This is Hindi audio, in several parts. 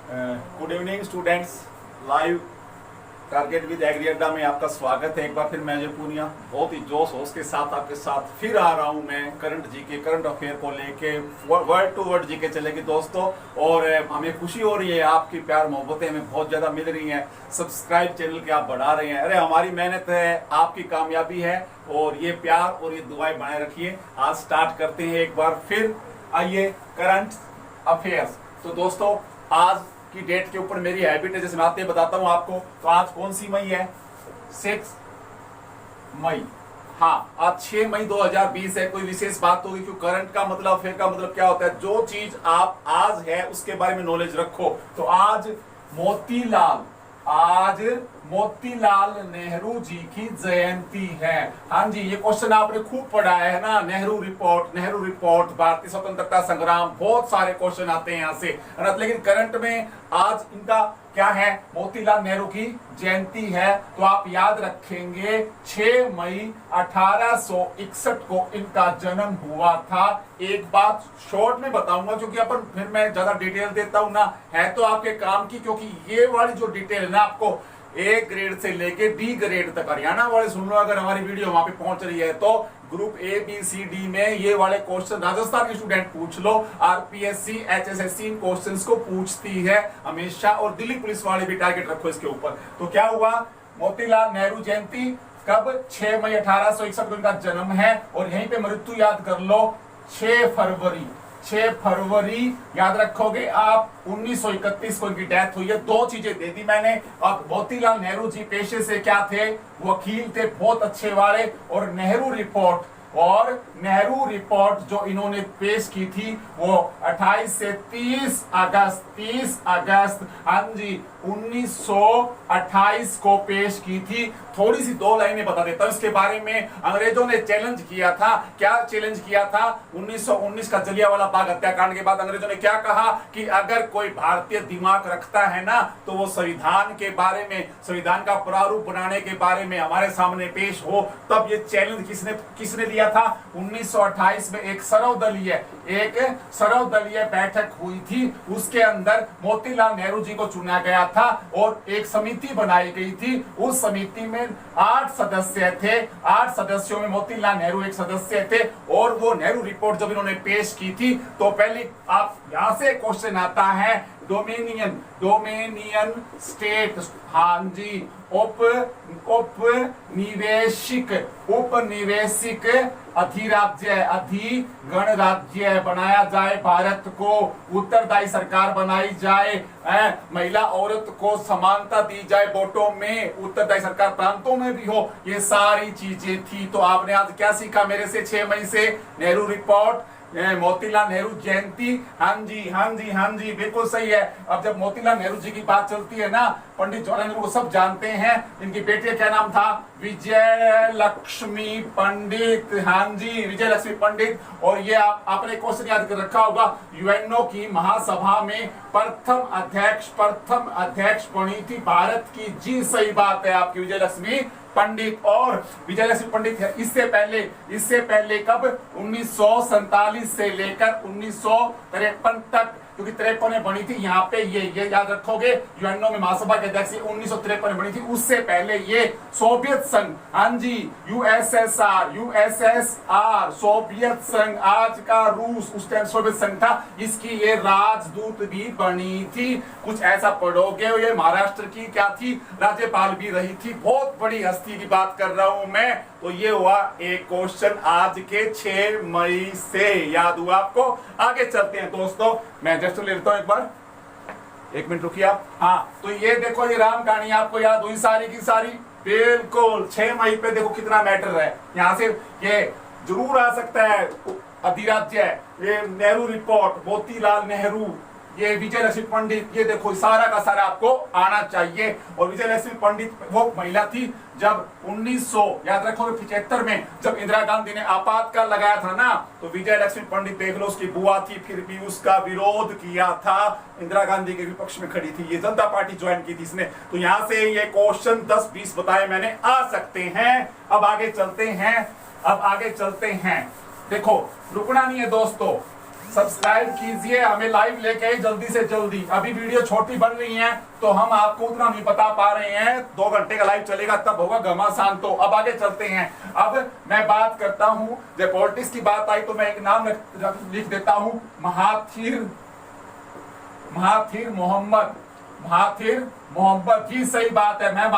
Good evening students. Live target with agri Adda में आपका स्वागत है। एक बार फिर मैं अजय पूनिया बहुत ही जोश होश के साथ आपके साथ फिर आ रहा हूं। मैं करंट अफेयर को लेके वर्ड टू वर्ड जीके चलेगी दोस्तों। और हमें खुशी हो रही है, आपकी प्यार मोहब्बतें हमें बहुत ज्यादा मिल रही हैं। सब्सक्राइब चैनल के आप बढ़ा रहे हैं। अरे हमारी मेहनत है, आपकी कामयाबी है और ये प्यार और ये दुआएं बनाए रखिए। आज स्टार्ट करते हैं एक बार फिर। आइए करंट अफेयर्स। तो दोस्तों आज की डेट के ऊपर मेरी हैबिट है, जैसे मैं आते बताता हूं आपको। तो आज कौन सी मई है? 6 मई। हाँ, आज 6 मई 2020 है। कोई विशेष बात होगी क्यों? करंट का मतलब, अफेयर का मतलब क्या होता है? जो चीज आप आज है उसके बारे में नॉलेज रखो। तो आज मोतीलाल नेहरू जी की जयंती है। हाँ जी, ये क्वेश्चन आपने खूब पढ़ा है ना। नेहरू रिपोर्ट, भारतीय स्वतंत्रता संग्राम, बहुत सारे क्वेश्चन आते हैं यहाँ से। लेकिन करंट में आज इनका क्या है? मोतीलाल नेहरू की जयंती है। तो आप याद रखेंगे 6 मई 1861 को इनका जन्म हुआ था। एक बात शॉर्ट में बताऊंगा क्योंकि अपन फिर मैं ज्यादा डिटेल देता हूं ना, है तो आपके काम की। क्योंकि ये वाली जो डिटेल है ना, आपको ए ग्रेड से लेके डी ग्रेड तक, हरियाणा वाले सुन लो अगर हमारी वीडियो वहां पे पहुंच रही है तो group A B C D में ये वाले क्वेश्चन राजस्थान के स्टूडेंट पूछ लो। आरपीएससी एचएसएससी इन क्वेश्चंस को पूछती है हमेशा। और दिल्ली पुलिस वाले भी टारगेट रखो इसके ऊपर। तो क्या हुआ? मोतीलाल नेहरू जयंती कब? 6 मई 1861 को इनका जन्म है। और यहीं पे मृत्यु याद कर लो, 6 फरवरी याद रखोगे आप। 1931 को इनकी डेथ हुई है। दो चीजें दे दी मैंने। अब मोतीलाल नेहरू जी पेशे से क्या थे? वकील थे, बहुत अच्छे वाले। और नेहरू रिपोर्ट जो इन्होंने पेश की थी वो 28 से 30 अगस्त हाँ जी 1928 को पेश की थी। थोड़ी सी दो लाइनें बता देता हूं इसके बारे में। अंग्रेजों ने चैलेंज किया था। क्या चैलेंज किया था? 1919 का जलियांवाला बाग हत्याकांड के बाद अंग्रेजों ने क्या कहा कि अगर कोई भारतीय दिमाग रखता है ना तो वो संविधान के बारे में, संविधान का प्रारूप बनाने के बारे में हमारे सामने पेश हो। तब ये चैलेंज किसने दिया था? 1928 में एक सर्वदलीय बैठक हुई थी। उसके अंदर मोतीलाल नेहरू जी को चुना गया था और एक समिति बनाई गई थी। उस समिति में 8 सदस्य थे। 8 सदस्यों में मोतीलाल नेहरू एक सदस्य थे। और वो नेहरू रिपोर्ट जब इन्होंने पेश की थी तो पहले आप यहां से क्वेश्चन आता है, डोमेनियन स्टेट, हाँ जी, उपनिवेशिक गणराज्य बनाया जाए, भारत को उत्तरदायी सरकार बनाई जाए, महिला औरत को समानता दी जाए वोटों में, उत्तरदायी सरकार प्रांतों में भी हो। ये सारी चीजें थी। तो आपने आज क्या सीखा मेरे से? 6 मई से नेहरू रिपोर्ट, मोतीलाल नेहरू जयंती। हाँ जी बिल्कुल सही है। अब जब मोतीलाल नेहरू जी की बात चलती है ना, पंडित जवाहरलाल नेहरू को सब जानते हैं। इनकी बेटी का क्या नाम था? विजय लक्ष्मी पंडित। हाँ जी, विजय लक्ष्मी पंडित। और ये आपने क्वेश्चन याद कर रखा होगा, यूएनओ की महासभा में प्रथम अध्यक्ष बनी थी भारत की। जी सही बात है आपकी, विजय लक्ष्मी पंडित। और विजय लक्ष्मी पंडित है। इससे पहले कब? 1947 से लेकर 1953 तक, क्योंकि 53 में बनी थी। यहाँ पे ये याद रखोगे, यूएनओ में महासभा के अध्यक्ष 1953 में बनी थी। उससे पहले ये सोवियत संघ, हाँ जी, यूएसएसआर, सोवियत संघ, आज का रूस, उस टाइम सोवियत संघ था, इसकी ये राजदूत भी बनी थी। कुछ ऐसा पढ़ोगे। ये महाराष्ट्र की क्या थी? राज्यपाल भी रही थी। बहुत बड़ी हस्ती की बात कर रहा हूं मैं। तो ये हुआ एक क्वेश्चन आज के 6 मई से। याद हुआ आपको? आगे चलते हैं दोस्तों। मैं जस्ट ले लेता हूं एक बार, 1 मिनट रुकिए आप। हाँ, तो ये देखो, ये राम कहानी आपको याद हुई सारी की सारी? बिल्कुल। 6 मई पे देखो कितना मैटर है। यहां से ये जरूर आ सकता है अधिराज्य, ये नेहरू रिपोर्ट, मोतीलाल नेहरू, ये विजय लक्ष्मी पंडित, ये देखो सारा का सारा आपको आना चाहिए। और विजय लक्ष्मी पंडित वो महिला थी जब 1900 याद रखोगे 75 में जब इंदिरा गांधी ने आपातकाल लगाया था ना, तो विजय लक्ष्मी पंडित देख लो, उसकी बुआ थी, फिर भी उसका विरोध किया था। इंदिरा गांधी के विपक्ष में खड़ी थी। ये जनता पार्टी ज्वाइन की थी इसने। तो यहां से ये क्वेश्चन 10-20 बताए मैंने आ सकते हैं। अब आगे चलते हैं। देखो रुकना नहीं है दोस्तों। सब्सक्राइब कीजिए, हमें लाइव लेके आइए जल्दी से जल्दी। अभी वीडियो छोटी बन रही है तो हम आपको उतना नहीं बता पा रहे हैं, 2 घंटे का लाइव चलेगा तब होगा घमासान। तो अब आगे चलते हैं। अब मैं बात करता हूं, जब पॉलिटिक्स की बात आई तो मैं एक नाम लिख देता हूं, महाथिर मोहम्मद जी। सही बात है, मैं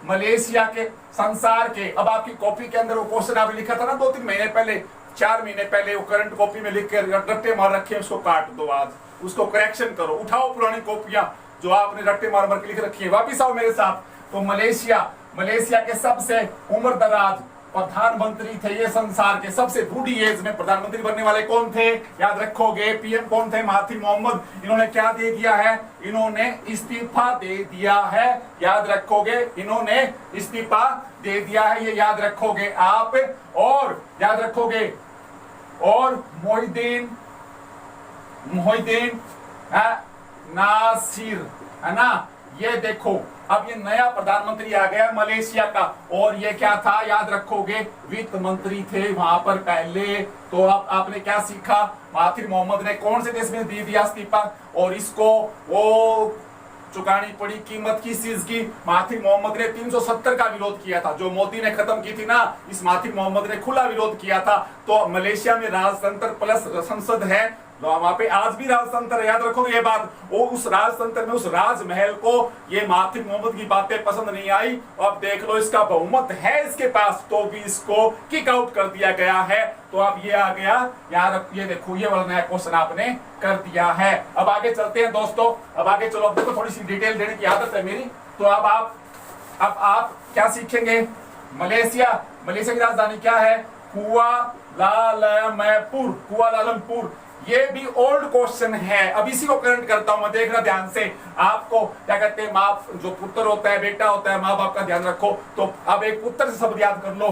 मलेशिया के संसार के। अब आपकी कॉपी के अंदर वो क्वेश्चन आपने लिखा था ना 2-3 महीने पहले, 4 महीने पहले, वो करंट कॉपी में लिख के रट्टे मार रखे हैं, उसको काट दो, आज उसको करेक्शन करो, उठाओ पुरानी कॉपियां जो आपने रट्टे मार मार के लिख रखी है, वापिस आओ मेरे साथ। तो मलेशिया के सबसे उम्रदराज प्रधानमंत्री थे, ये संसार के सबसे बूढ़ी एज में प्रधानमंत्री बनने वाले कौन थे, याद रखोगे, पीएम कौन थे, महाथिर मोहम्मद। इन्होंने क्या दे दिया है, इन्होंने इस्तीफा दे दिया है, याद रखोगे, इन्होंने इस्तीफा दे दिया है, ये याद रखोगे आप। और याद रखोगे, और मोहिद्दीन नासिर, है ना, ये देखो अब ये नया प्रधानमंत्री आ गया मलेशिया का। और ये क्या था, याद रखोगे, वित्त मंत्री थे वहां पर पहले। तो अब आपने क्या सीखा, महाथिर मोहम्मद ने कौन से देश में दे दिया इस्तीफा, और इसको वो चुकानी पड़ी कीमत किस चीज की। महाथिर मोहम्मद ने 370 का विरोध किया था, जो मोदी ने खत्म की थी ना, इस महाथिर मोहम्मद ने खुला विरोध किया था। तो मलेशिया में राजतंत्र प्लस संसद है, वहां पे आज भी राजतंत्र, याद रखोगे ये बात। वो उस राजतंत्र में, उस राजमहल को ये महाथिर मोहम्मद की बातें पसंद नहीं आई। अब देख लो, इसका बहुमत है इसके पास, तो भी इसको किक आउट कर दिया गया है। तो अब ये आ गया यार, ये देखो, ये वाला नया क्वेश्चन आपने कर दिया है। अब आगे चलते हैं दोस्तों, अब आगे चलो। अब देखो, थोड़ी सी डिटेल देने की आदत है मेरी। तो अब आप क्या सीखेंगे, मलेशिया की राजधानी क्या है, कुआलालंपुर। ये भी ओल्ड क्वेश्चन है, अब इसी को करंट करता हूं मैं, देखना ध्यान से। आपको क्या कहते हैं, माँ जो पुत्र होता है, बेटा होता है, माँ बाप का ध्यान रखो। तो अब एक पुत्र से शब्द याद कर लो,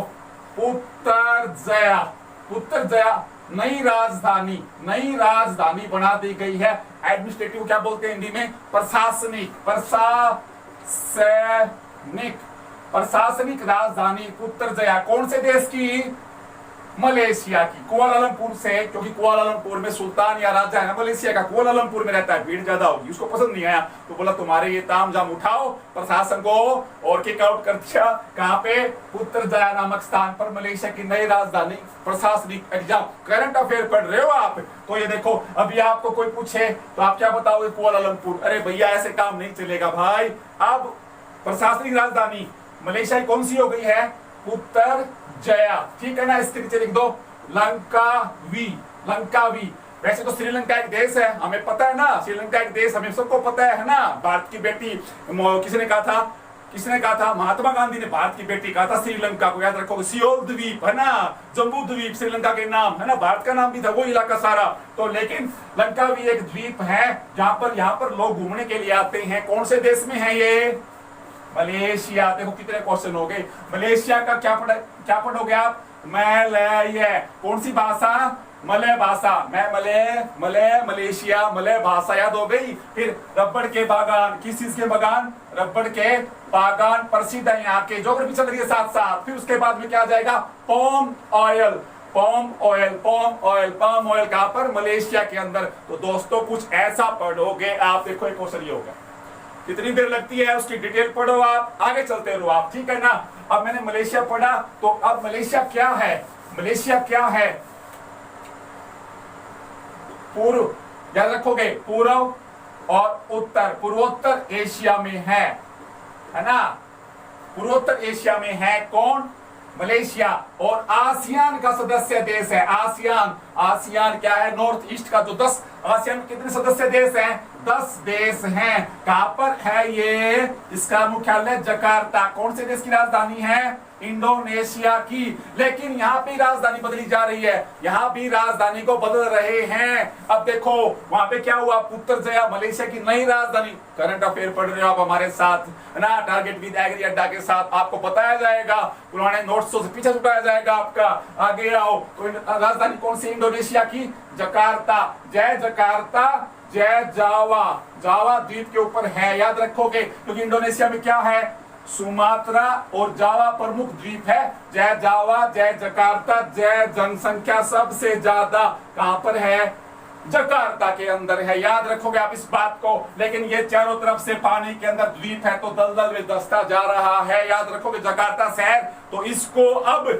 पुत्रजया। नई राजधानी बना दी गई है। एडमिनिस्ट्रेटिव क्या बोलते हैं हिंदी में, प्रशासनिक राजधानी पुत्रजया कौन से देश की, मलेशिया की, कुआलालंपुर से। क्योंकि कुआलालंपुर में सुल्तान या राजा है ना मलेशिया का, कुआलालंपुर में रहता है, भीड़ ज्यादा होगी, उसको पसंद नहीं आया। तो बोला तुम्हारे ये तामझाम उठाओ, प्रशासन को और किक आउट कर दिया। कहां पे, पुत्रजया नामक स्थान पर मलेशिया की नई राजधानी। प्रशासनिक एग्जाम, करंट अफेयर पढ़ रहे हो आप, तो ये देखो, अभी आपको कोई पूछे तो आप क्या बताओगे, कुआलालंपुर। अरे भैया ऐसे काम नहीं चलेगा भाई। अब प्रशासनिक राजधानी मलेशिया की कौन सी हो गई है, पुत्रजया, ठीक है ना। इसके नीचे लिख दो लंकावी। वैसे तो श्रीलंका एक देश है, हमें पता है ना, श्रीलंका एक देश हमें सबको पता है ना। भारत की बेटी, किसने कहा था, महात्मा गांधी ने भारत की बेटी कहा था श्रीलंका को, याद रखोगे। सियोल द्वीप है ना, जम्बू द्वीप श्रीलंका के नाम है ना, भारत का नाम भी था वो इलाका सारा। तो लेकिन लंकावी एक द्वीप है यहाँ पर लोग घूमने के लिए आते हैं। कौन से देश में है ये, मलेशिया। देखो कितने क्वेश्चन हो गए। मलेशिया का क्या पढ़ोगे आप, मलय। कौन सी भाषा, मलय भाषा। मलेशिया, मलय भाषा याद हो गई। फिर रबड़ के बागान, किस चीज के बागान, रबड़ के बागान प्रसिद्ध है यहाँ के, ज्योग्राफी चल रही है साथ साथ। फिर उसके बाद में क्या आ जाएगा, पाम ऑयल कहां पर, मलेशिया के अंदर। तो दोस्तों कुछ ऐसा पढ़ोगे आप, देखो एक क्वेश्चन ये होगा, कितनी देर लगती है उसकी डिटेल पढ़ो आप, आगे चलते रहो आप, ठीक है ना। अब मैंने मलेशिया पढ़ा, तो अब मलेशिया क्या है, पूर्व, याद रखोगे, पूर्व और उत्तर, पूर्वोत्तर एशिया में है ना, पूर्वोत्तर एशिया में है कौन, मलेशिया। और आसियान का सदस्य देश है, आसियान क्या है, नॉर्थ ईस्ट का। जो 10 आसियान में कितने सदस्य देश हैं, 10 देश हैं। कहां पर है ये, इसका मुख्यालय जकार्ता। कौन से देश की राजधानी है, इंडोनेशिया की। लेकिन यहाँ पे राजधानी बदली जा रही है, यहाँ भी राजधानी को बदल रहे हैं। अब देखो वहां पे क्या हुआ, पुत्रजया मलेशिया की नई राजधानी। करंट अफेयर पढ़ रहे हो आप हमारे साथ ना, टारगेट विद एग्री अड्डा के साथ आपको बताया जाएगा, पुराने नोट्स से पीछे छुटाया जाएगा आपका। आगे आओ, तो राजधानी कौन सी, इंडोनेशिया की जकार्ता। जय जकार्ता, जय जावा, जावा द्वीप के ऊपर है, याद रखोगे। क्योंकि इंडोनेशिया में क्या है, सुमात्रा और जावा प्रमुख द्वीप है। जय जावा, जय जकार्ता, जय जनसंख्या सबसे ज्यादा कहां पर है? जकार्ता के अंदर है। याद रखोगे आप इस बात को। लेकिन ये चारों तरफ से पानी के अंदर द्वीप है तो दलदल में दस्ता जा रहा है। याद रखोगे जकार्ता शहर। तो इसको अब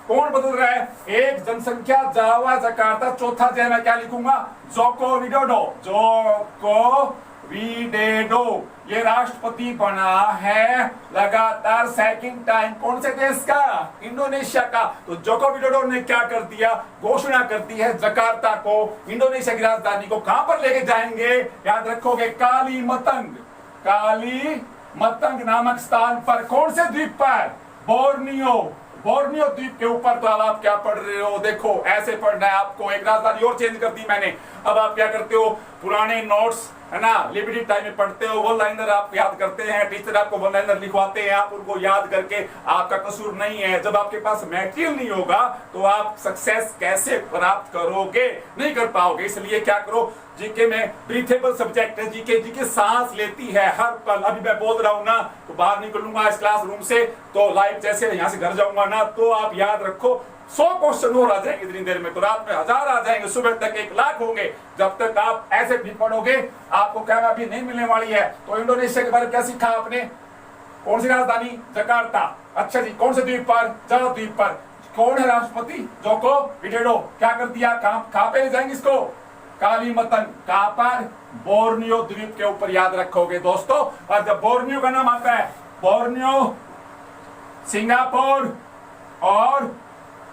कौन बदल रहा है? एक जनसंख्या, जावा, जकार्ता, चौथा जय मैं क्या लिखूंगा? Joko Widodo. जोको विडोडो ये राष्ट्रपति बना है लगातार सेकंड टाइम। कौन से देश का? इंडोनेशिया का। तो जोको विडोडो ने क्या कर दिया? घोषणा कर दी है जकार्ता को, इंडोनेशिया की राजधानी को कहां पर लेके जाएंगे? याद रखोगे कालीमतंग। कालीमतंग नामक स्थान पर। कौन से द्वीप पर? बोर्नियो। बोर्नियो द्वीप के ऊपर। तो अब आप क्या पढ़ रहे हो? देखो ऐसे पढ़ना है आपको। एक राजधानी और चेंज कर दी मैंने। अब आप क्या करते हो? पुराने नोट्स है ना, लिबर्टी टाइम में पढ़ते हो, वन लाइनर आप याद करते हैं, टीचर आपको वन लाइनर लिखवाते हैं, आप उनको याद करके, आपका कसूर नहीं है। जब आपके पास मटेरियल नहीं होगा तो आप सक्सेस कैसे प्राप्त करोगे? नहीं कर पाओगे। इसलिए क्या करो, जीके में ब्रीथेबल सब्जेक्ट है। जीके जीके सांस लेती है हर पल। अभी मैं बोल रहा हूं ना तो बाहर निकलूंगा इस क्लासरूम से तो लाइव जैसे यहां से घर जाऊंगा ना तो आप याद रखो 100 क्वेश्चन और आ जाएंगे इतनी देर में। तो रात में 1000 आ जाएंगे, सुबह तक 1 लाख होंगे। जब तक आप ऐसे भी पढ़ोगे आपको कामयाबी नहीं मिलने वाली है। तो इंडोनेशिया के बारे में क्या सीखा आपने? कौन सी राजधानी? जकार्ता। अच्छा जी, कौन से द्वीप पर? जावा द्वीप पर। कौन है राष्ट्रपति? Joko Widodo. क्या कर दिया? कहां पे ले जाएंगे इसको? कालीमतंग। कहां पर? बोर्नियो द्वीप के ऊपर। याद रखोगे दोस्तों। और जब बोर्नियो का नाम आता है, बोर्नियो, सिंगापुर और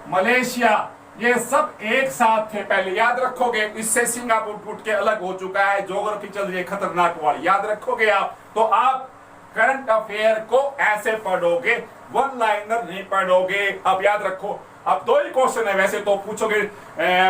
मलेशिया ये सब एक साथ थे पहले। याद रखोगे। इससे सिंगापुर टूट के अलग हो चुका है। ज्योग्राफी चल रही है खतरनाक वाली। याद रखोगे आप। तो आप करंट अफेयर को ऐसे पढ़ोगे, वन लाइनर नहीं पढ़ोगे। अब याद रखो, अब 2 ही क्वेश्चन है वैसे तो पूछोगे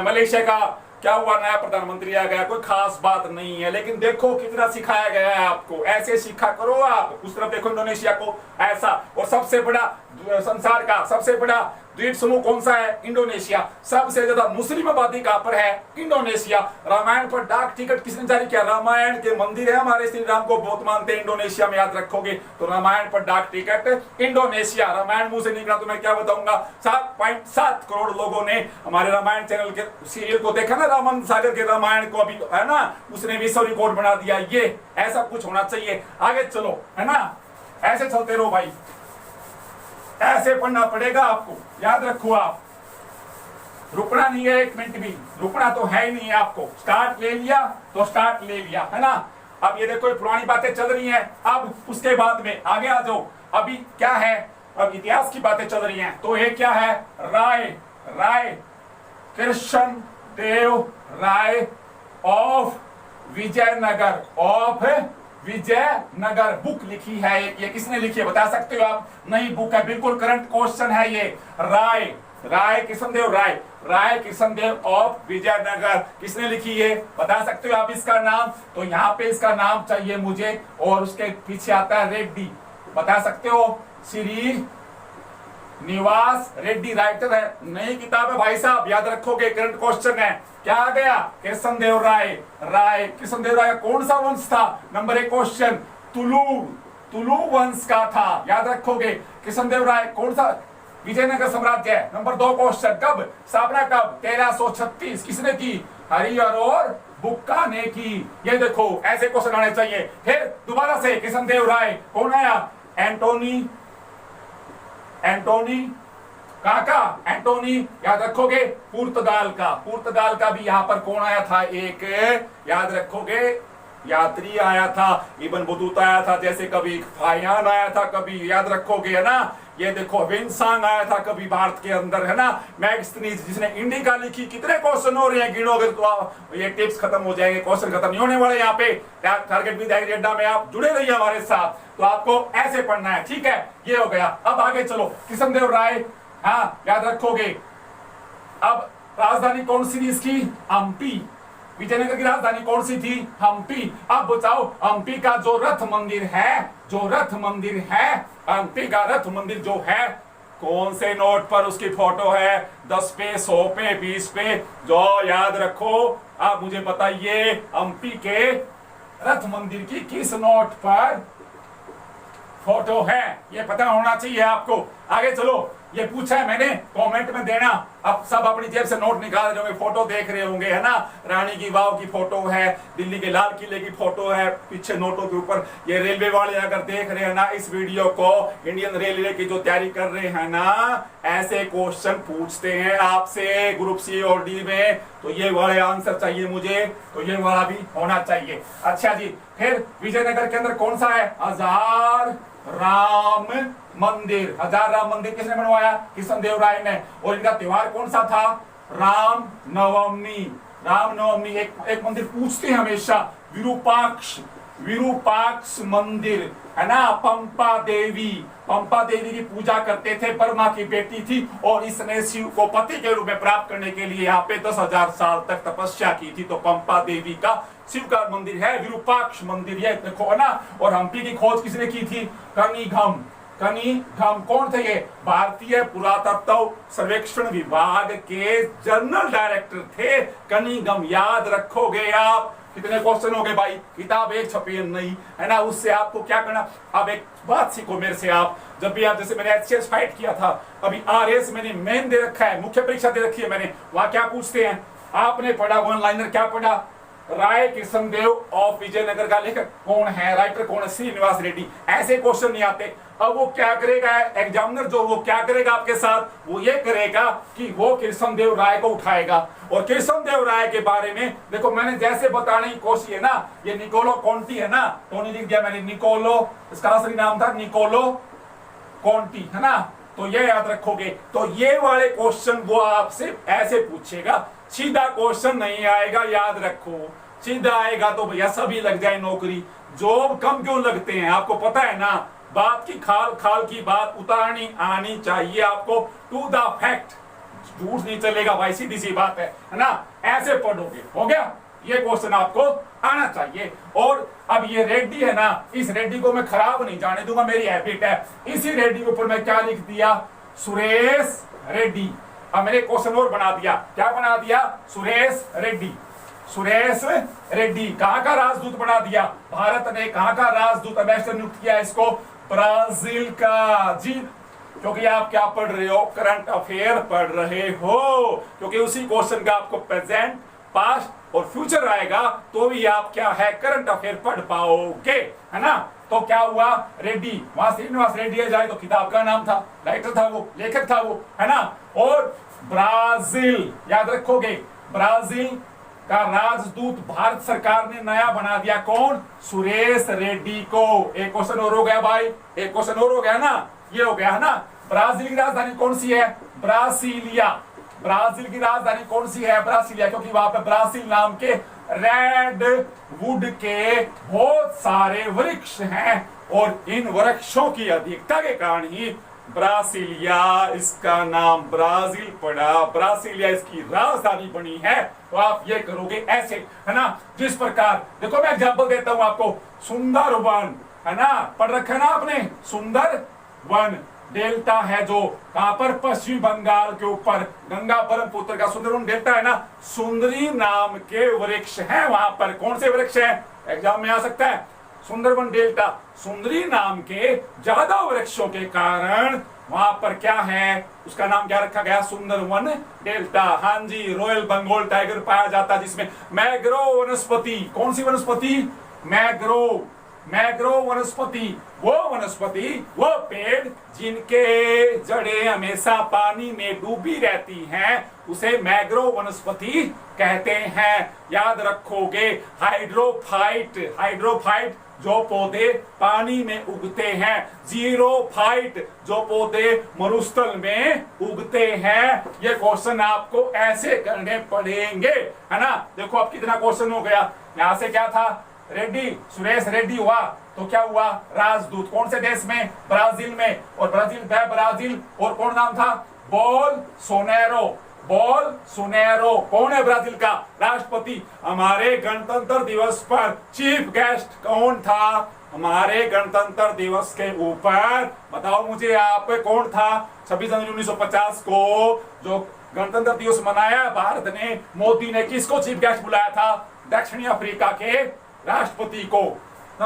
मलेशिया का क्या हुआ, नया प्रधानमंत्री आ गया, कोई खास बात नहीं है। लेकिन देखो कितना सिखाया गया है आपको। ऐसे सीखा करो आप। उस तरफ देखो इंडोनेशिया को ऐसा। और सबसे बड़ा संसार का सबसे बड़ा द्वीप समूह कौन सा है? इंडोनेशिया। सबसे ज्यादा मुस्लिम आबादी कहां पर है? इंडोनेशिया। रामायण पर डाक टिकट किसने जारी किया? रामायण के मंदिर है हमारे, श्री राम को बहुत मानते हैं इंडोनेशिया में। याद रखोगे। तो रामायण पर डाक टिकट इंडोनेशिया। रामायण मुंह से निकला तो मैं क्या बताऊंगा? 7.7 करोड़ लोगों ने हमारे रामायण चैनल के सीरियल को देखा ना, रामन सागर के रामायण को। अभी तो है ना, उसने विश्व रिकॉर्ड बना दिया। ये ऐसा कुछ होना चाहिए। आगे चलो है ना, ऐसे चलते रहो भाई। ऐसे पढ़ना पड़ेगा आपको। याद रखो आप, रुकना नहीं है 1 मिनट भी। रुकना तो है ही नहीं है आपको। स्टार्ट ले लिया तो स्टार्ट ले लिया है ना। अब ये देखो पुरानी बातें चल रही हैं। अब उसके बाद में आगे आ जाओ। अभी क्या है? अब इतिहास की बातें चल रही हैं। तो ये क्या है? Rai Krishna Dev Rai of Vijayanagar. Of Vijayanagar book लिखी है। ये किसने लिखी है बता सकते हो आप? नई बुक है, बिल्कुल करंट क्वेश्चन है ये। राय कृष्णदेव राय कृष्णदेव ऑफ विजयनगर किसने लिखी है बता सकते हो आप इसका नाम? तो यहाँ पे इसका नाम चाहिए मुझे। और उसके पीछे आता है रेड्डी। बता सकते हो? श्री निवास रेड्डी राइटर है। नई किताब है भाई साहब। याद रखोगे, करंट क्वेश्चन है। क्या आ गया? कृष्णदेव राय। कृष्णदेव राय कौन सा वंश था? नंबर 1 क्वेश्चन तुलु वंश का था। याद रखोगे। कृष्णदेव राय कौन सा? विजयनगर साम्राज्य है। नंबर 2 क्वेश्चन, कब स्थापना कब? 1336। किसने की? हरिहर और बुक्का ने की। ये देखो ऐसे क्वेश्चन आने चाहिए। फिर दोबारा से कृष्णदेव राय कौन आया? एंटोनी काका। एंटोनी याद रखोगे। पुर्तगाल का भी यहाँ पर कौन आया था? एक याद रखोगे यात्री आया था, इब्न बतूता आया था, जैसे कभी फाहियान आया था, कभी याद रखोगे है ना। ये देखो विंसांग आया था कभी भारत के अंदर है ना। मैग्स्थनीज जिसने इंडिका लिखी। कितने क्वेश्चन हो रहे हैं गिनोगे तो ये टिप्स खत्म हो जाएंगे, क्वेश्चन खत्म नहीं होने वाले यहाँ पे। टारगेट विद एग्री अड्डा में आप जुड़े रहिए हमारे साथ। तो आपको ऐसे पढ़ना है, ठीक है। ये हो गया। अब आगे चलो। कृष्णदेव राय, हाँ याद रखोगे। अब राजधानी कौन सी थी इसकी? हम्पी। विजयनगर की राजधानी कौन सी थी? हम्पी। अब बताओ हम्पी का जो रथ मंदिर है, हम्पी का रथ मंदिर जो है, कौन से नोट पर उसकी फोटो है? 10 पे, 100 पे, 20 पे, जो याद रखो। आप मुझे बताइए हम्पी के रथ मंदिर की किस नोट पर फोटो है, ये पता होना चाहिए आपको। आगे चलो, ये पूछा है मैंने, कमेंट में देना। अब सब अपनी जेब से नोट निकाल रहे होंगे, फोटो देख रहे होंगे, है ना। रानी की वाव की फोटो है, दिल्ली के लाल किले की फोटो है, पीछे नोटों के ऊपर। ये रेलवे वाले अगर देख रहे हैं ना इस वीडियो को, इंडियन रेलवे की जो तैयारी कर रहे हैं ना, ऐसे क्वेश्चन पूछते हैं आपसे ग्रुप सी और डी में, तो ये वाले आंसर चाहिए मुझे, तो ये वाला भी होना चाहिए। अच्छा जी, फिर विजयनगर के अंदर कौन सा है? हजार राम मंदिर। हजार राम मंदिर किसने बनवाया? कृष्णदेवराय ने। और इनका त्योहार कौन सा था? राम नवमी। राम नवमी। एक मंदिर पूछते हैं हमेशा, विरूपाक्ष मंदिर, है ना। पंपा देवी, पंपा देवी की पूजा करते थे, ब्रह्मा की बेटी थी, और इसने शिव को पति के रूप में प्राप्त करने के लिए यहाँ पे 10,000 साल तक तपस्या की थी। तो पंपा देवी का शिव का मंदिर है, विरूपाक्ष मंदिर, ये देखो, है ना। और हम्पी की खोज किसने की थी? कनिघम। कनिघम कौन थे? ये भारतीय पुरातत्व सर्वेक्षण विभाग के जनरल डायरेक्टर थे कनिघम। याद रखोगे आप। कितने क्वेश्चन हो गए भाई? किताब एक छपी नहीं, है ना। उससे आपको क्या करना, अब एक बात सीखो मेरे से आप। जब भी आप, जैसे मैंने एचसीएस फाइट किया था, अभी आरएस मैंने मेन दे रखा है, मुख्य परीक्षा दे रखी है मैंने, वहां क्या पूछते हैं? आपने पढ़ा वन लाइनर, क्या पढ़ा? राय कृष्णदेव ऑफ विजयनगर का लेखक कौन है, राइटर कौन है? श्रीनिवास रेड्डी। ऐसे क्वेश्चन नहीं आते। अब वो क्या करेगा एग्जामिनर, जो वो क्या करेगा आपके साथ? वो ये करेगा कि वो कृष्णदेव राय को उठाएगा, और कृष्णदेव राय के बारे में देखो मैंने जैसे बताने की कोशिश है ना, ये निकोलो कॉन्टी है ना, टोनी लिख दिया मैंने, निकोलो, इसका असली नाम था निकोलो कॉन्टी, है ना। तो ये याद रखोगे। तो ये वाले क्वेश्चन वो आपसे ऐसे पूछेगा, सीधा क्वेश्चन नहीं आएगा, याद रखो। सीधा आएगा तो भैया सभी लग जाए नौकरी। जॉब कम क्यों लगते हैं? आपको पता है ना, बात की खाल खाल की बात उतारनी आनी चाहिए आपको, टू द फैक्ट। झूठ नहीं चलेगा भाई, सीधी सी बात है ना। ऐसे पढ़ोगे, हो गया। ये क्वेश्चन आपको आना चाहिए। और अब ये रेड्डी है ना, इस रेड्डी को मैं खराब नहीं जाने दूंगा, मेरी हैबिट है। इसी रेड्डी के ऊपर मैं क्या लिख दिया? सुरेश रेड्डी। अब मैंने क्वेश्चन और बना दिया, क्या बना दिया? सुरेश रेड्डी। सुरेश रेड्डी कहां का राजदूत बना दिया? भारत ने कहां का राजदूत एम्बेसडर नियुक्त किया इसको? ब्राजील का जी। क्योंकि आप क्या पढ़ रहे हो? करंट अफेयर पढ़ रहे हो। क्योंकि उसी क्वेश्चन का आपको प्रेजेंट, पास्ट और फ्यूचर आएगा, तो भी आप क्या है, करंट अफेयर पढ़ पाओगे, है ना। तो क्या हुआ? रेड्डी, वहां श्रीनिवास रेड्डी जाए तो किताब का नाम था, राइटर था वो, लेखक था वो, है ना। और ब्राजील याद रखोगे, ब्राजील का राजदूत भारत सरकार ने नया बना दिया, कौन? सुरेश रेड्डी को। एक क्वेश्चन और हो गया भाई, एक क्वेश्चन और हो गया ना, ये हो गया, है ना। ब्राजील की राजधानी कौन सी है? ब्रासीलिया। ब्राजील की राजधानी कौन सी है? ब्रासीलिया, क्योंकि वहां पे ब्राजील नाम के रेड वुड के बहुत सारे वृक्ष हैं, और इन वृक्षों की अधिकता के कारण ही ब्रासीलिया, इसका नाम ब्राजील पड़ा, ब्रासीलिया इसकी राजधानी बनी है। तो आप ये करोगे ऐसे, है ना। जिस प्रकार देखो मैं एग्जांपल देता हूं आपको, सुंदरवन, है ना, पढ़ रखा है ना आपने, सुंदरवन। डेल्टा है जो कहां पर? पश्चिम बंगाल के ऊपर, गंगा ब्रह्मपुत्र का सुंदरवन डेल्टा है ना। सुंदरी नाम के वृक्ष हैं वहां पर। कौन से वृक्ष हैं? एग्जाम में आ सकता है। सुंदरवन डेल्टा, सुंदरी नाम के ज्यादा वृक्षों के कारण वहां पर क्या है, उसका नाम क्या रखा गया? सुंदरवन डेल्टा। हाँ जी, रॉयल बंगाल टाइगर पाया जाता है, जिसमें मैग्रोव वनस्पति। कौन सी वनस्पति? मैग्रोव। मैग्रोव वनस्पति वो वनस्पति, वो पेड़ जिनके जड़ें हमेशा पानी में डूबी रहती हैं, उसे मैग्रोव वनस्पति कहते हैं। याद रखोगे। हाइड्रोफाइट, हाइड्रोफाइट जो पौधे पानी में उगते हैं, जीरोफाइट जो पौधे मरुस्थल में उगते हैं। ये क्वेश्चन आपको ऐसे करने पड़ेंगे, है ना। देखो अब कितना क्वेश्चन हो गया। यहां से क्या था? रेड्डी, सुरेश रेड्डी हुआ, तो क्या हुआ? राजदूत। कौन से देश में? ब्राजील में। और ब्राजील है ब्राजील, और कौन नाम था? बोल्सोनारो। बोल्सोनारो कौन है? ब्राजील का राष्ट्रपति। हमारे गणतंत्र दिवस पर चीफ गेस्ट कौन था? हमारे गणतंत्र दिवस के ऊपर बताओ मुझे आप, कौन था? 26 जनवरी 1950 को जो गणतंत्र दिवस मनाया भारत ने, मोदी ने किसको चीफ गेस्ट बुलाया था? दक्षिणी अफ्रीका के राष्ट्रपति को,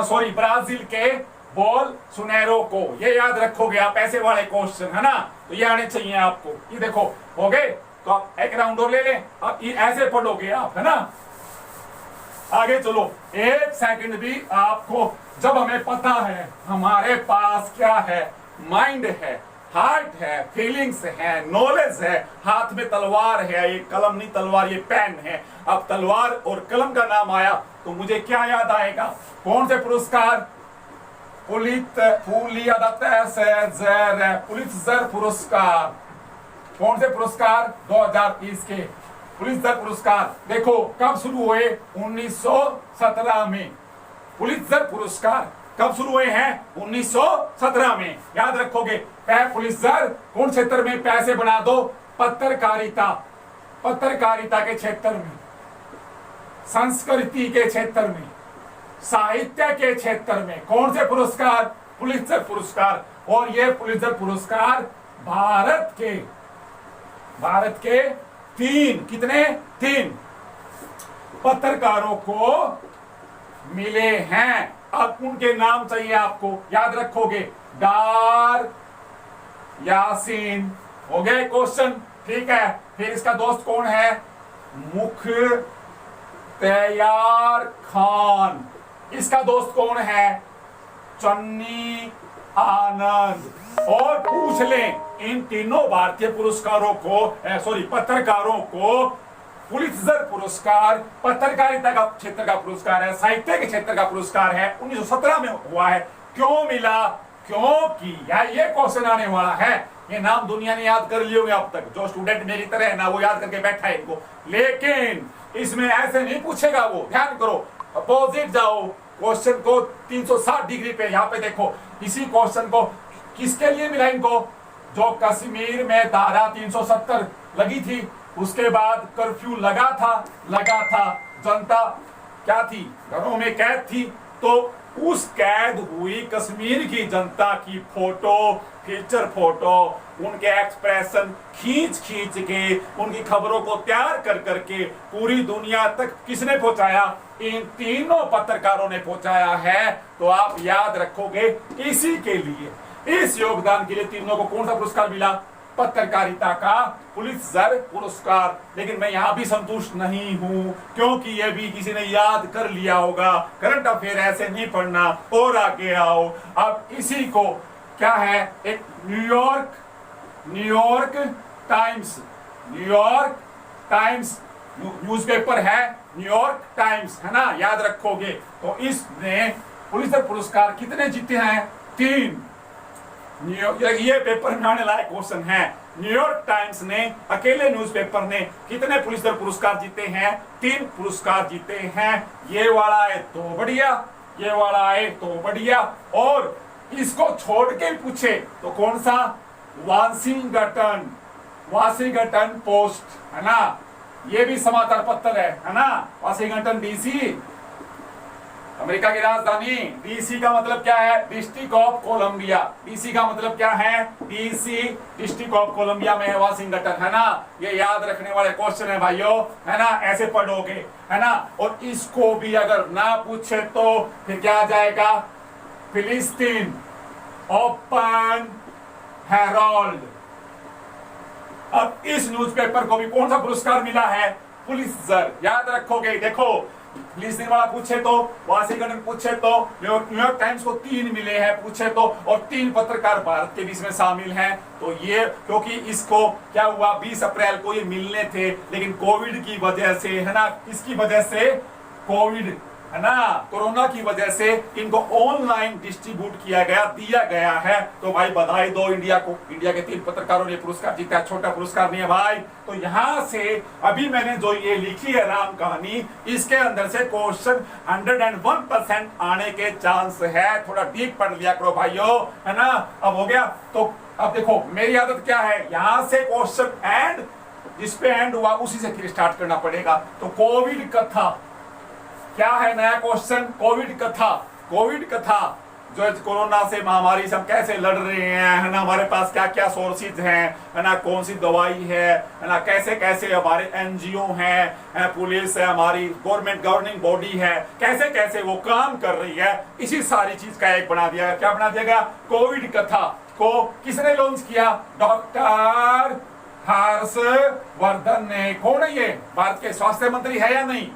सॉरी ब्राजील के बोल सुनहरों को, ये याद रखोगे आप, ऐसे वाले क्वेश्चन है ना, तो ये आने चाहिए आपको। ये देखो हो गए, तो आप एक राउंड और ले लें, अब ये ऐसे पढ़ोगे आप, है ना। आगे चलो, एक सेकंड भी आपको, जब हमें पता है हमारे पास क्या है, माइंड है, हार्ट है, फीलिंग्स है, नॉलेज है, हाथ में तलवार है, ये कलम नहीं तलवार, ये पेन है। अब तलवार और कलम का नाम आया तो मुझे क्या याद आएगा, कौन से पुरस्कार, पुलित्जर पुरस्कार, कौन से पुरस्कार, 2020 के पुलित्जर पुरस्कार। देखो कब शुरू हुए, 1917 में। पुलित्जर पुरस्कार कब शुरू हुए हैं, 1917 में, याद रखोगे। पुलित्जर कौन क्षेत्र में, पैसे बना दो, पत्रकारिता, पत्रकारिता के क्षेत्र में, संस्कृति के क्षेत्र में, साहित्य के क्षेत्र में, कौन से पुरस्कार, पुलित्जर पुरस्कार। और ये पुलित्जर पुरस्कार भारत के कितने, 3 पत्रकारों को मिले हैं। अब उनके नाम चाहिए आपको, याद रखोगे, डार यासीन, हो गए क्वेश्चन, ठीक है। फिर इसका दोस्त कौन है, मुख्तियार खान, इसका दोस्त कौन है, चन्नी आनंद। और पूछ लें इन तीनों भारतीय पुरस्कारों को, पत्रकारों को, पुलित्जर पुरस्कार पत्रकारिता का क्षेत्र का पुरस्कार है, साहित्य के क्षेत्र का पुरस्कार है, 1917 में हुआ है। क्यों मिला, क्योंकि ये क्वेश्चन आने वाला है। ये नाम दुनिया ने याद कर लिए होंगे अब तक, जो स्टूडेंट मेरी तरह है ना, वो याद करके बैठा है इनको, लेकिन इसमें ऐसे नहीं पूछेगा वो, ध्यान करो। अपोजिट जाओ, क्वेश्चन को 360 डिग्री पे, यहाँ पे देखो, इसी क्वेश्चन को किसके लिए मिला इनको, जो कश्मीर में धारा 370 लगी थी, उसके बाद कर्फ्यू लगा था, जनता क्या थी, घरों में कैद थी, तो उस कैद हुई कश्मीर की जनता की फोटो, फीचर फोटो, उनके एक्सप्रेशन खींच के, उनकी खबरों को तैयार कर करके पूरी दुनिया तक किसने पहुंचाया, इन तीनों पत्रकारों ने पहुंचाया है। तो आप याद रखोगे, इसी के लिए, इस योगदान के लिए तीनों को कौन सा पुरस्कार मिला, पत्रकारिता का पुलित्जर पुरस्कार। लेकिन मैं यहां भी संतुष्ट नहीं हूं, क्योंकि यह भी किसी ने याद कर लिया होगा। करंट अफेयर ऐसे नहीं पढ़ना, और आगे आओ। अब इसी को क्या है, एक न्यूयॉर्क टाइम्स न्यूज़पेपर है, न्यूयॉर्क टाइम्स, है ना, याद रखोगे। तो इसने पुलित्जर पुरस्कार कितने जीते हैं, 3। ये पेपर में आने लायक क्वेश्चन है। न्यूयॉर्क टाइम्स ने, अकेले न्यूज़पेपर ने कितने पुलित्जर पुरस्कार जीते हैं, 3 पुरस्कार जीते हैं। ये वाला है तो बढ़िया, ये वाला है तो बढ़िया। और इसको छोड़ के पूछे तो कौन सा, वाशिंगटन पोस्ट, है ना, ये भी समाचार पत्र है ना, वाशिंगटन डीसी, अमेरिका की राजधानी। डीसी का मतलब क्या है, डिस्ट्रिक्ट ऑफ कोलंबिया। डीसी का मतलब क्या है, डीसी डिस्ट्रिक्ट ऑफ कोलंबिया में है वाशिंगटन, है ना। ये याद रखने वाले क्वेश्चन है भाइयों, है ना, ऐसे पढ़ोगे, है ना। और इसको भी अगर ना पूछे तो फिर क्या आ जाएगा, फिलिस्तीन ओपन हेराल्ड। अब इस न्यूज़पेपर को भी कौन सा पुरस्कार मिला है, पुलित्जर, याद रखोगे। देखो फिलिस्तीन वाला पूछे तो, वाशिंगटन पूछे तो, न्यूयॉर्क टाइम्स को 3 मिले हैं पूछे तो, और 3 पत्रकार भारत के बीच में शामिल हैं। तो ये, क्योंकि इसको क्या हुआ, 20 अप्रैल को ये मिलने थे, लेकिन कोविड की वजह से, है ना, किसकी वजह से, कोविड, है ना, कोरोना की वजह से इनको ऑनलाइन डिस्ट्रीब्यूट किया गया, दिया गया है। तो भाई बधाई दो इंडिया को, इंडिया के 3 पत्रकारों ने पुरस्कार जीता, छोटा पुरस्कार नहीं है भाई। तो यहां से अभी मैंने जो ये लिखी है राम कहानी, इसके अंदर से क्वेश्चन 101% आने के चांस है। थोड़ा डीप पढ़ लिया करो भाइयों, है ना। अब हो गया, तो अब देखो मेरी आदत क्या है, यहां से क्वेश्चन एंड, जिस पे एंड हुआ उसी से फिर स्टार्ट करना पड़ेगा। तो कोविड कथा क्या है, नया क्वेश्चन, कोविड कथा जो कोरोना से महामारी से हम कैसे लड़ रहे हैं, है ना, हमारे पास क्या क्या सोर्सेज हैं, है ना, कौन सी दवाई है ना, कैसे कैसे हमारे एनजीओ हैं, पुलिस है, हमारी गवर्नमेंट गवर्निंग बॉडी है, कैसे कैसे वो काम कर रही है, इसी सारी चीज का एक बना दिया। क्या बना दिया गया? कोविड कथा को किसने लॉन्च किया? डॉक्टर हर्षवर्धन ने। कौन है ये? भारत के स्वास्थ्य मंत्री है या नहीं?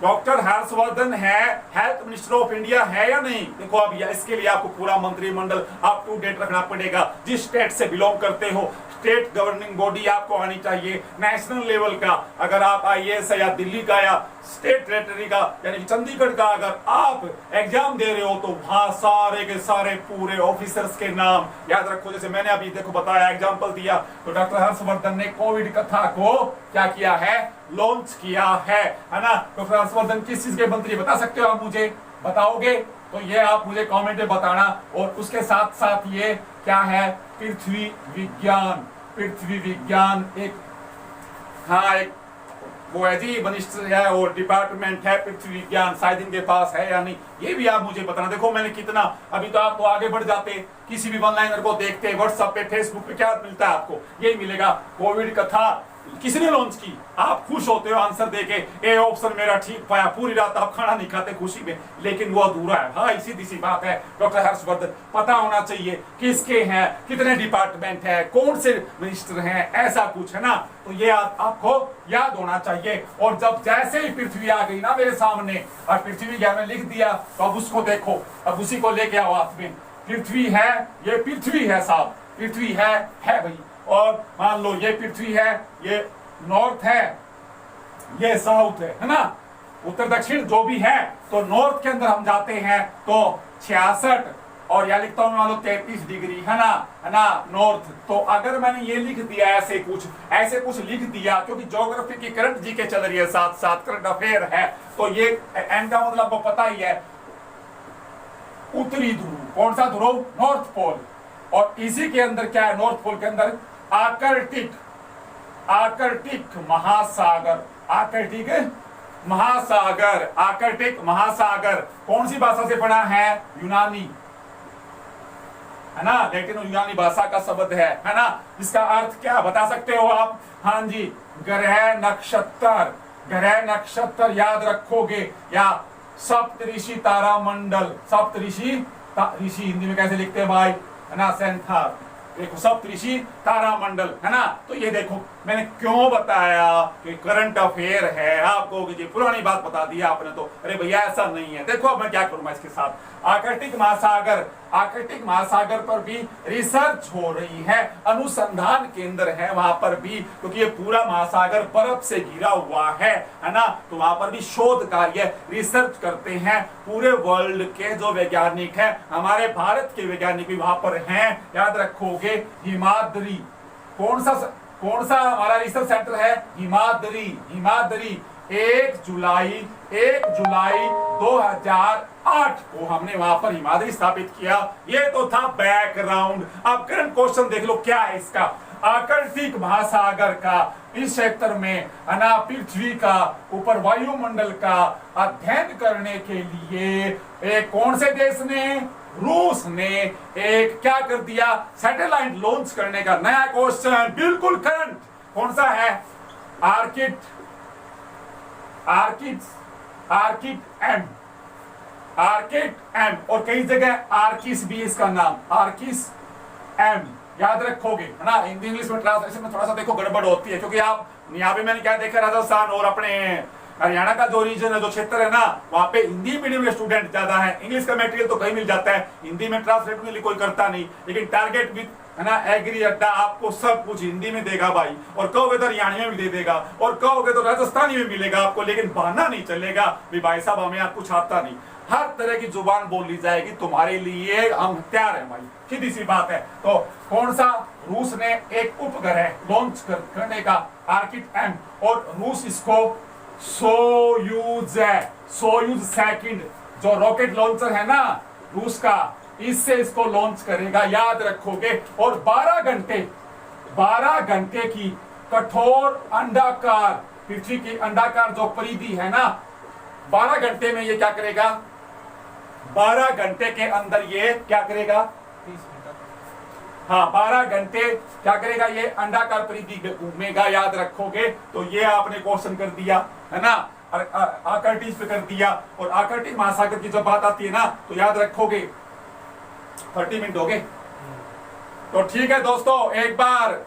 डॉक्टर हर्षवर्धन है, हेल्थ मिनिस्टर ऑफ इंडिया है या नहीं? देखो अब इसके लिए आपको पूरा मंत्रिमंडल अप टू डेट रखना पड़ेगा। जिस स्टेट से बिलोंग करते हो, स्टेट गवर्निंग बॉडी आपको आनी चाहिए नेशनल लेवल का। अगर आप आईएएस या दिल्ली का या स्टेट टेरिटरी का यानी चंडीगढ़ का अगर आप एग्जाम दे रहे हो तो वहां सारे के सारे पूरे ऑफिसर्स के नाम याद रखो। जैसे मैंने अभी देखो बताया, एग्जांपल दिया, तो डॉक्टर हर्षवर्धन ने कोविड कथा को क्या किया है? लॉन्च किया है ना। डॉक्टर हर्षवर्धन किस चीज के मंत्री बता सकते हो आप मुझे? बताओगे तो ये आप मुझे कमेंट में बताना। और उसके साथ साथ ये क्या है? पृथ्वी विज्ञान। पृथ्वी विज्ञान एक, हाँ, एक वो है जी मिनिस्टर है और डिपार्टमेंट है पृथ्वी विज्ञान, शायद इनके पास है या नहीं, ये भी आप मुझे बताना। देखो मैंने कितना, अभी तो आप तो आगे बढ़ जाते, किसी भी वन-लाइनर को देखते, व्हाट्सएप पे फेसबुक पे क्या मिलता है आपको? यही मिलेगा। कोविड कथा किसने लॉन्च की? आप खुश होते हो आंसर देके, ए ऑप्शन मेरा ठीक पाया, पूरी रात आप खाना नहीं खाते खुशी में, लेकिन वो अधूरा है भाई, सीधी सी बात है। डॉक्टर हर्षवर्धन पता होना चाहिए किसके हैं, कितने डिपार्टमेंट है, कौन से मिनिस्टर हैं, ऐसा कुछ है ना। तो ये आपको याद होना चाहिए। और जब जैसे ही पृथ्वी आ गई ना मेरे सामने और पृथ्वी ज्ञान में लिख दिया, तो अब उसको देखो, अब उसी को लेके आओ हाथ में। पृथ्वी है, ये पृथ्वी है साहब, पृथ्वी है भाई। और मान लो ये पृथ्वी है, ये नॉर्थ है, ये साउथ है ना, उत्तर दक्षिण जो भी है। तो नॉर्थ के अंदर हम जाते हैं तो 66 और यह लिखता हूं मान लो 33 डिग्री है ना नॉर्थ। तो अगर मैंने ये लिख दिया ऐसे कुछ लिख दिया, क्योंकि ज्योग्राफी की करंट जीके चल रही है, साथ साथ करंट अफेयर है, तो ये एंड का मतलब आपको पता ही है, उत्तरी ध्रुव। कौन सा ध्रुव? North pole. और इसी के अंदर क्या है? नॉर्थ पोल के अंदर आर्कटिक महासागर। आर्कटिक महासागर कौन सी भाषा से बना है? यूनानी, है ना, लैटिन यूनानी भाषा का शब्द है ना। इसका अर्थ क्या बता सकते हो आप? हाँ जी, ग्रह नक्षत्र याद रखोगे, या सप्तऋषि तारामंडल। सप्तऋषि ऋषि हिंदी में कैसे लिखते हैं भाई? है ना, सेंथार। देखो सप्तऋषि तारामंडल, है ना। तो ये देखो मैंने क्यों बताया कि करंट अफेयर है। आपको जी पुरानी बात बता दिया आपने, तो अरे भैया ऐसा नहीं है। देखो अब मैं क्या करूंगा इसके साथ। आर्कटिक महासागर पर भी रिसर्च हो रही है, अनुसंधान केंद्र है वहां पर भी, क्योंकि ये पूरा महासागर बर्फ से घिरा हुआ है ना। तो वहां पर भी शोध कार्य, रिसर्च करते हैं। पूरे वर्ल्ड के जो वैज्ञानिक हैं, हमारे भारत के वैज्ञानिक भी वहां पर हैं। याद रखोगे हिमाद्री, कौन सा हमारा रिसर्च सेंटर है? हिमाद्री। 1 जुलाई 2008 को हमने वहां पर हिमाद्री स्थापित किया। ये तो था बैकग्राउंड। अब करंट क्वेश्चन देख लो क्या है इसका। आर्कटिक महासागर का इस क्षेत्र में अना पृथ्वी का ऊपर वायुमंडल का अध्ययन करने के लिए एक कौन से देश ने? रूस ने एक क्या कर दिया? सैटेलाइट लॉन्च करने का नया क्वेश्चन, बिल्कुल करंट। कौन सा है? आर्किट एम, और कई जगह आर्किस भी इसका नाम, आर्किस एम। याद रखोगे, है ना। हिंदी इंग्लिश में ट्रांसलेशन में थोड़ा सा देखो गड़बड़ होती है, क्योंकि आप यहाँ पे मैंने क्या देखा, राजस्थान और अपने हरियाणा का जो रीजन है, जो क्षेत्र है ना, वहां पे हिंदी मीडियम के स्टूडेंट ज्यादा है। इंग्लिश का मटेरियल तो कहीं मिल जाता है, हिंदी में ट्रांसलेट के लिए कोई करता नहीं। लेकिन टारगेट भी है ना, एग्री अड्डा आपको सब कुछ हिंदी में देगा भाई, और कहोगे तो हरियाणवी में भी दे देगा, और कहोगे तो राजस्थानी में मिलेगा आपको। लेकिन बहाना नहीं चलेगा भाई साहब हमें आप कुछ आता नहीं। हर तरह की जुबान बोली जाएगी तुम्हारे लिए, हम तैयार हैं भाई, सीधी सी बात है। तो कौन सा? रूस ने एक उपग्रह लॉन्च करने का, आर्किट एम, और रूस इसको सोयूज सेकंड जो रॉकेट लॉन्चर है ना रूस का, इससे इसको लॉन्च करेगा। याद रखोगे। और 12 घंटे की कठोर अंडाकार, पृथ्वी की अंडाकार जो परिधि है ना, 12 घंटे में ये क्या करेगा? 12 घंटे के अंदर ये क्या करेगा, 30 मिनट। हाँ 12 घंटे क्या करेगा, ये अंडाकार परिधि घूमेगा। याद रखोगे तो ये आपने क्वेश्चन कर दिया है ना, और आर्कटिक पे कर दिया। और आर्कटिक महासागर की जब बात आती है ना तो याद रखोगे 30 मिनट हो गए। तो ठीक है दोस्तों, एक बार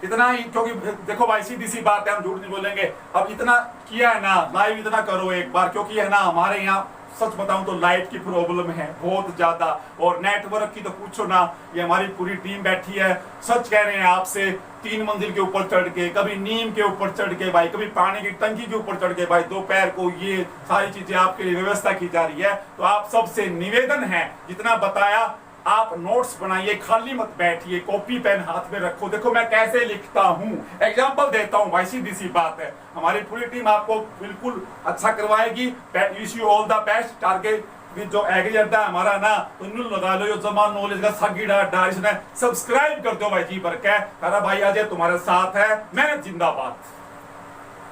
इतना ही, क्योंकि देखो भाई सीधी सी बात है, हम झूठ नहीं बोलेंगे। अब इतना किया है ना, लाइव इतना करो एक बार, क्योंकि है ना हमारे यहाँ सच बताऊं तो लाइट की प्रॉब्लम है बहुत ज्यादा, और नेटवर्क की तो पूछो ना। ये हमारी पूरी टीम बैठी है, सच कह रहे हैं आपसे, 3 मंजिल के ऊपर चढ़ के, कभी नीम के ऊपर चढ़ के भाई, कभी पानी की टंकी के ऊपर चढ़ के भाई, दोपहर को ये सारी चीजें आपके लिए व्यवस्था की जा रही है। तो आप सबसे निवेदन है, जितना बताया आप नोट्स बनाइए, खाली मत बैठिए, कॉपी पेन हाथ में रखो। देखो मैं कैसे लिखता हूँ, एग्जांपल देता हूँ भाई, सीधी सी बात है। हमारी पूरी टीम आपको बिल्कुल अच्छा करवाएगी। Wish you all the best. Target जो एग्री अड्डा हमारा ना, तो लगा लो, जो जमा नॉलेज का सगीड़ा अड्डा, इसने सब्सक्राइब कर दो भाई जी, पर क्या भाई अजय तुम्हारे साथ है, मेहनत जिंदाबाद।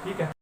ठीक है।